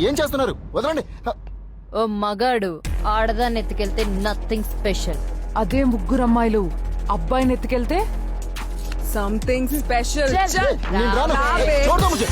ఏం చేస్తున్నారు? వదలండి. ఓ మగాడు ఆడదాన్ని ఎత్తుకెళ్తే నథింగ్ స్పెషల్. అదే ముగ్గురు అమ్మాయిలు అబ్బాయిని ఎత్తుకెళ్తే సంథింగ్ స్పెషల్. నేను రాను. చూడదా ముझे.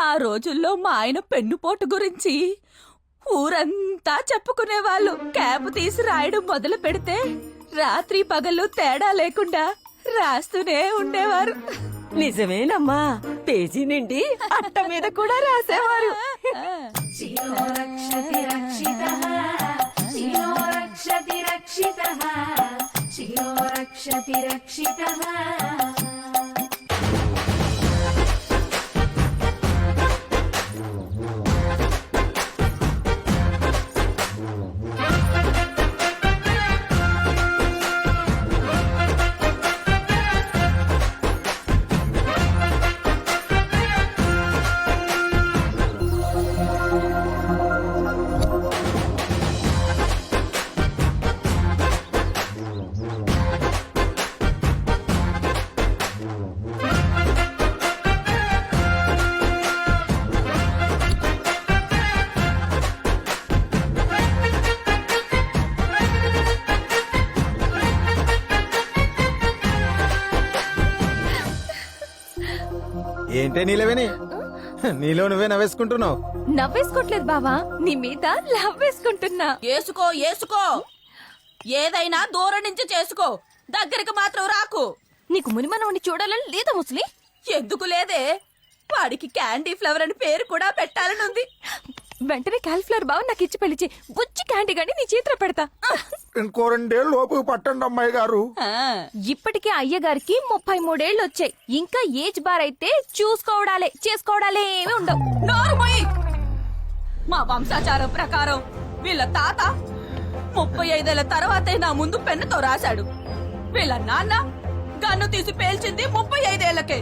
ఆ రోజుల్లో మా ఆయన పెన్నుపోటు గురించి ఊరంతా చెప్పుకునేవాళ్ళు. క్యాప్ తీసి రాయడం మొదలు పెడితే రాత్రి పగలు తేడా లేకుండా రాస్తూనే ఉండేవారు. నిజమేనమ్మా, పేజీ నిండి అట్ట మీద కూడా రాసేవారు. ఏంటే నీలవేని? నీలో నువ్వే నవ్వేసుకుంటున్నావు. నవ్వేసుకోవట్లేదు బావా, నీ మీద లవ్ వేసుకుంటున్నా. ఏసుకో ఏసుకో, ఏదైనా దూరం నుంచి చేసుకో, దగ్గరికి మాత్రం రాకు. నీకు మునిమనవని చూడాలని లేదా ముసలి? ఎందుకు లేదే, వాడికి క్యాండీ ఫ్లవర్ అని పేరు కూడా పెట్టాలని ఉంది. వెంటనే కాలిఫ్లవర్ బావ నాకు ఇచ్చి పెళ్లిచి బుచ్చి క్యాండీ గాని నీ చేతిలో పెడతా. ఇంకో 2 ఏళ్ళు లోపు పట్టండి అమ్మాయి గారు. ఇప్పటికే అయ్యగారికి 33 ఏళ్ళు వచ్చాయి. ఇంకా ఏజ్ బార్ అయితే చేసుకోవడాలే ఏమి ఉండవు. నోరుమోయ్. మా వంశాచారం ప్రకారం వీళ్ళ తాత 35 ఏళ్ల తర్వాతే నా ముందు పెన్నుతో రాశాడు. వీళ్ళ నాన్న గన్ను తీసి పేల్చింది 35 ఏళ్లకే.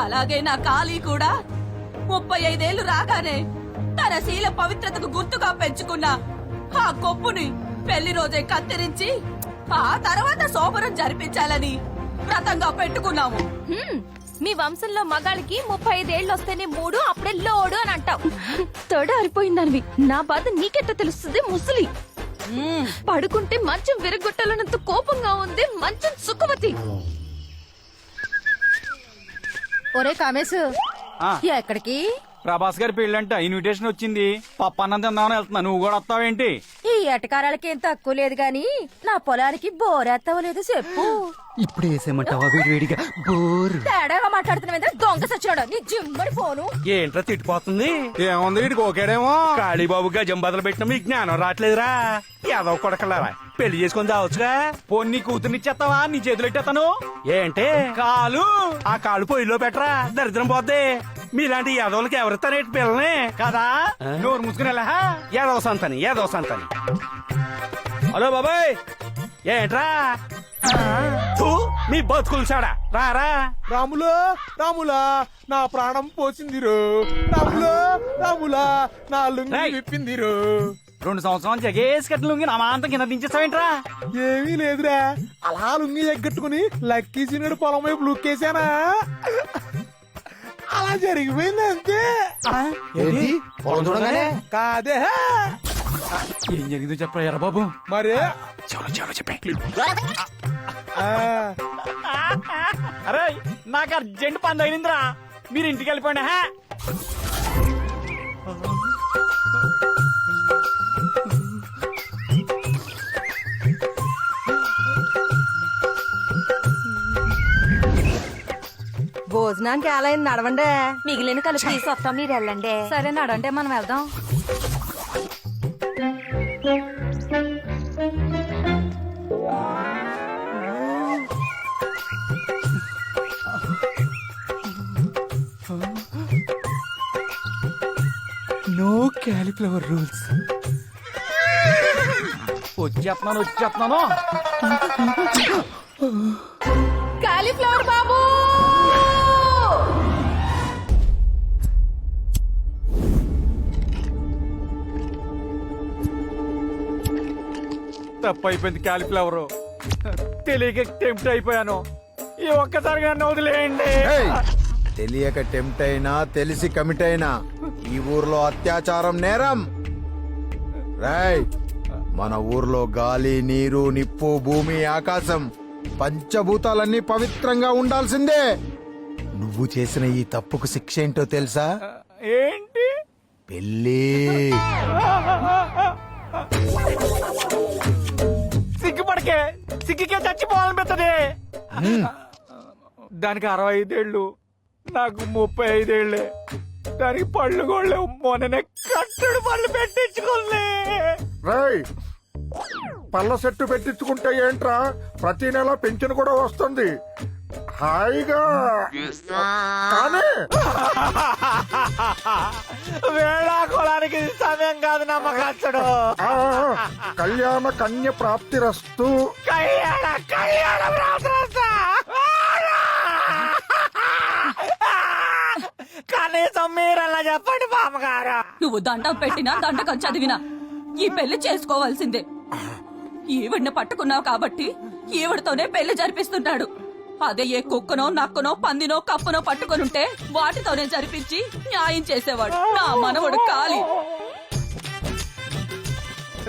అలాగే నా కాళీ కూడా 35 ఏళ్లు రాగానే తన శీల పవిత్రతకు గుర్తుగా పెంచుకున్న ఆ కొప్పుని పెళ్లి రోజే కత్తిరించి ఆ తర్వాత శోభనం జరిపించాలని వ్రతంగా పెట్టుకున్నాము. మీ వంశంలో మగాళ్ళకి 35 ఏళ్ళు వస్తేనే 3, అప్పుడే లోడు అని అంటావు. తొడ అరిపోయిందనివి, నా బాధ నీకెట్ట తెలుస్తుంది ముసలి? పడుకుంటే మంచం విరగొట్టాలన్నంత కోపంగా ఉంది మంచం సుఖవతి. ఒరే కామేశ్, ఎక్కడికి? ప్రభాస్ గారి పెళ్ళంట, ఇన్విటేషన్ వచ్చింది. పప్పన్నం తిందామని వెళ్తున్నా, నువ్వు కూడా వస్తావేంటి? ఈ ఎటకారాలకి ఏం తక్కువ లేదు గాని నా పొలానికి బోరేత్తవలేదు చెప్పు. ఇప్పుడు వేసేమంటావా వేడివేడిగా? బోరు తేడాగా మాట్లాడుతున్నా దొంగ సచ్చాడు నీ జిమ్మడి ఫోను. ఏంట్రా తిట్టిపోతుంది? ఏముంది వీడికి ఓకేడేమో. కాళీబాబు గజం బదులు పెట్టిన మీకు జ్ఞానం రావట్లేదురా? ఏదో కొడకలారా పెళ్లి చేసుకొని చావచ్చుగా. పొన్ని కూతురునిచ్చేస్తావా? నీ చేతులు ఎట్టేస్తాను. ఏంటే కాలు ఆ కాళ్ళు పొయ్యిలో పెట్టరా, దరిద్రం పోద్ది. మీలాంటి యాదవులకి ఎవరిస్తారేంటి పిల్లని కదా? నోరు మూసుకునేలా యాదవ సంతని. హలో బాబాయ్, ఏంట్రా తూ, మీ బతుకులు చాడా రారా. రాములా నా ప్రాణం పోసిందిరు. రాములా నా లుంగి విప్పిందిరు. 2 సంవత్సరాలు జగేసి కట్టిన లుంగి నా మాంతం కింద దించేస్తావేంట్రా? ఏమీ లేదురా, అలా లుంగి ఎగ్గట్టుకుని లక్కీ సీనుడు పొలం వైపు లుక్కేసానా, అలా జరిగిపోయింది అంతే. కాదే, ఏం జరిగిందో చెప్పరా ఎర్ర బాబు. మరి చెప్పే. అరే నాకు అర్జెంట్ పని తగిలిందిరా, మీరు ఇంటికి వెళ్ళిపోండి. భోజనానికి ఎలా అయింది? నడవండి, మిగిలిన కలిపి తీసుకొస్తాం, మీరు వెళ్ళండి. సరే నడంటే మనం వెళ్దాం. No cauliflower rules. వచ్చేస్తున్నాను కాలీఫ్లవర్ బాబు తప్పు అయిపోయింది క్యాలిఫ్లవర్. తెలియక టెంప్ట్ అయిపోయాను. ఈ ఒక్కసారిగా నన్ను వదిలేయండి. తెలియక టెంప్ట్ అయినా తెలిసి కమిట్ అయినా ఈ ఊర్లో అత్యాచారం నేరం. రాయ్, మన ఊర్లో గాలి, నీరు, నిప్పు, భూమి, ఆకాశం పంచభూతాలన్నీ పవిత్రంగా ఉండాల్సిందే. నువ్వు చేసిన ఈ తప్పుకు శిక్ష ఏంటో తెలుసా? ఏంటి? పెళ్ళి. సిగ్గుపడకే, సిగ్గుకే చచ్చిపోవాలనిపిస్తుంది. దానికి 65 ఏళ్ళు, నాకు 35 ఏళ్ళే. దానికి పళ్ళు గోళ్ళే. మొన్ననే కట్టడు పళ్ళు పెట్టించుకోలే. రేయ్, పళ్ళ సెట్టు పెట్టించుకుంటే ఏంట్రా, ప్రతి నెల పెన్షన్ కూడా వస్తుంది. హాయిగా కానీ వేళాకోళానికి సమయం కాదు నమ్మకచ్చడు. కళ్యాణ కన్య ప్రాప్తిరస్తు. కళ్యాణ ప్రాప్తిరస్తు. కనీసం మీరలా చెప్పండి బామ్మగారు. నువ్వు దండం పెట్టినా దండకం చదివినా ఈ పెళ్లి చేసుకోవాల్సిందే. ఈవిడ్ని పట్టుకున్నావు కాబట్టి ఈవిడతోనే పెళ్లి జరిపిస్తున్నాడు. అదే ఏ కుక్కనో, నక్కనో, పందినో, కప్పనో పట్టుకొనుంటే వాటితోనే జరిపించి న్యాయం చేసేవాడు నా మనవడు కాలి.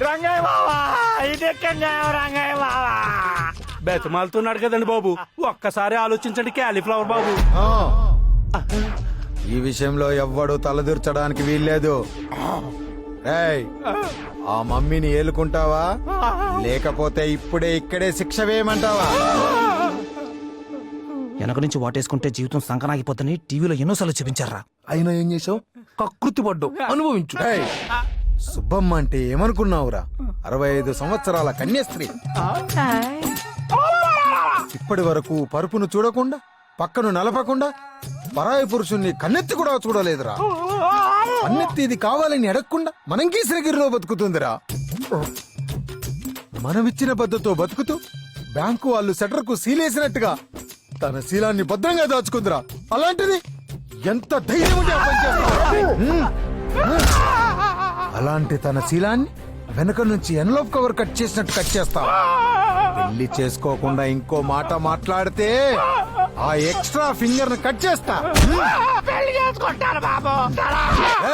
రంగయ్య బావా, ఇది ఎక్కడ న్యాయం రంగయ్య బావా? బెతమాలుతున్నాడు కదండి బాబు, ఒక్కసారి ఆలోచించండి క్యాలీఫ్లవర్ బాబు. ఈ విషయంలో ఎవ్వడు తలదూర్చడానికి వీల్లేదు. రేయ్, ఆ మమ్మీని ఏలుకుంటావా లేకపోతే ఇప్పుడే ఇక్కడే శిక్ష వేయమంటావా? వెనక నుంచి వాటేసుకుంటే జీవితం సంకనాగిపోతుందని టీవీలో ఎన్నోసార్లు చూపించారా. అయినా ఏం చేసావు? కకృతి పడ్డావు, అనుభవించు. రేయ్, సుబ్బమ్మ అంటే ఏమనుకున్నావురా? 65 సంవత్సరాల కన్యాస్త్రీ. ఇప్పటి వరకు పరుపును చూడకుండా, పక్కను నలపకుండా, పరాయి పురుషుణ్ణి కన్నెత్తి కూడా చూడలేదురా. కన్నెత్తి ఇది కావాలని అడగకుండా మనం గీసిరగిరిలో బతుకుతుందిరా. మనమిచ్చిన బద్దతో బతుకుతూ బ్యాంకు వాళ్ళు సెటర్ కు సీలేసినట్టుగా తన శీలాన్ని భద్రంగా దాచుకుందిరా. అలాంటిది ఎంత ధైర్యం ఉంటే ఆ పని చేస్తావురా? అలాంటి తన శీలాన్ని వెనక నుంచి ఎన్లోప్ కవర్ కట్ చేసినట్టు కట్ చేస్తావా? పెళ్లి చేసుకోకుండా ఇంకో మాట మాట్లాడితే ఆ ఎక్స్ట్రా ఫింగర్ ను కట్ చేస్తా.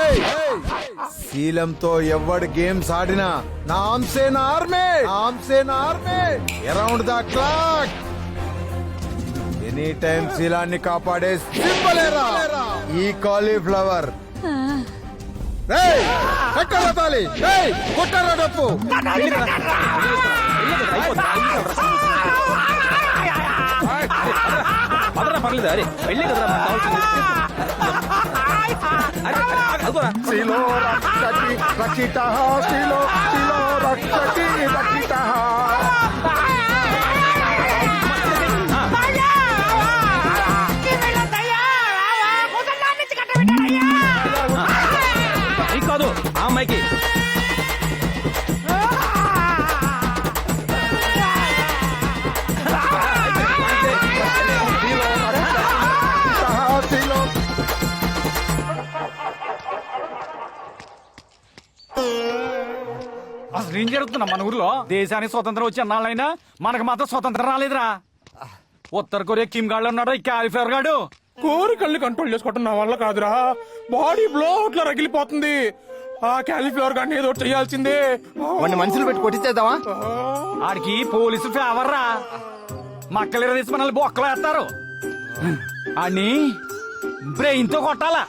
ఏయ్, శీలంతో ఎవడు గేమ్స్ ఆడినా నా ఆమ్సేన army, around the clock any time శీలాన్ని కాపాడే సింబలేరా ఈ కాలీఫ్లవర్. కట్టరా తాళి, కొట్టరా డప్పు. పర్లేదు, అరే వెళ్ళి కదరా శిలో రక్షకి రక్షితః, శిలో రక్షకి రక్షితః. కాదు ఆ అమ్మాయికి. అసలు ఏం జరుగుతున్నా మన ఊర్లో? దేశానికి స్వతంత్రం వచ్చి అన్నాళ్ళైనా మనకు మాత్రం స్వతంత్రం రాలేదురా. ఉత్తర కొరియా కిమ్ గాడు ఉన్నాడు ఈ క్యాలిఫ్లవర్ గాడు. కోరికల్ని కంట్రోల్ చేసుకోవటం నా వల్ల కాదురా. బాడీ బ్లో అవుట్లా రగిలిపోతుంది. ఆ క్యాలీఫ్లవర్ గాని ఏదో చేయాల్సిందే. మనుషులు పెట్టి కొట్టించేద్దామా? ఆడికి పోలీసులు ఫేవర్ రా. మక్కలు తీసి మనల్ని బొక్కలు వేస్తారు. ఆడిని బ్రెయిన్ తో కొట్టాలా.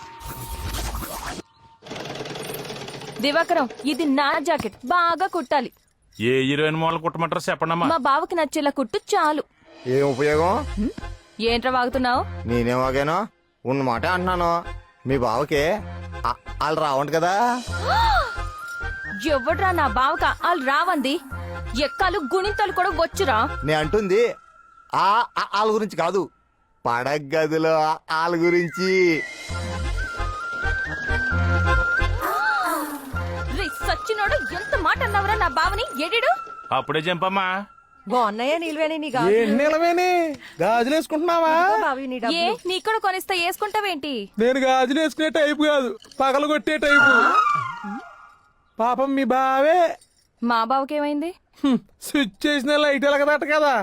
దివాకరం, ఇది నా జాకెట్, బాగా కుట్టాలి. ఏ హీరోయిన్ మోడల్ కుట్టమంటారు చెప్పండమ్మా. మా బావకి నచ్చేలా కుట్టు చాలు. ఏం ఉపయోగం? ఏంట్రా వాగుతున్నావు? నేనేమాగానో ఉన్న మాట అంటున్నాను. మీ బావకి వాళ్ళు రావంట కదా. ఎవడ్రా నా బావక వాళ్ళు రావంది ఎక్కాలు గుణింతలు కూడా వచ్చురా. నే అంటుంది వాళ్ళ గురించి కాదు, పడగదిలో వాళ్ళ గురించి. రే సచ్చినోడు ఎంత మాట అన్నావురా నా బావని ఎడిడు. అప్పుడే జంపమ్మా. బాగున్నాయా నీళ్ళవేణి నీ నిలవేని గాజులు వేసుకుంటున్నావా? ఏ నీ కూడా కొనిస్తా వేసుకుంటావేంటి? నేను గాజులు వేసుకునే టైపు కాదు, పగలు కొట్టే టైపు. పాపం మీ బావే మా బావకేమైంది? స్విచ్ చేసిన లైట్ ఎలగదట కదా.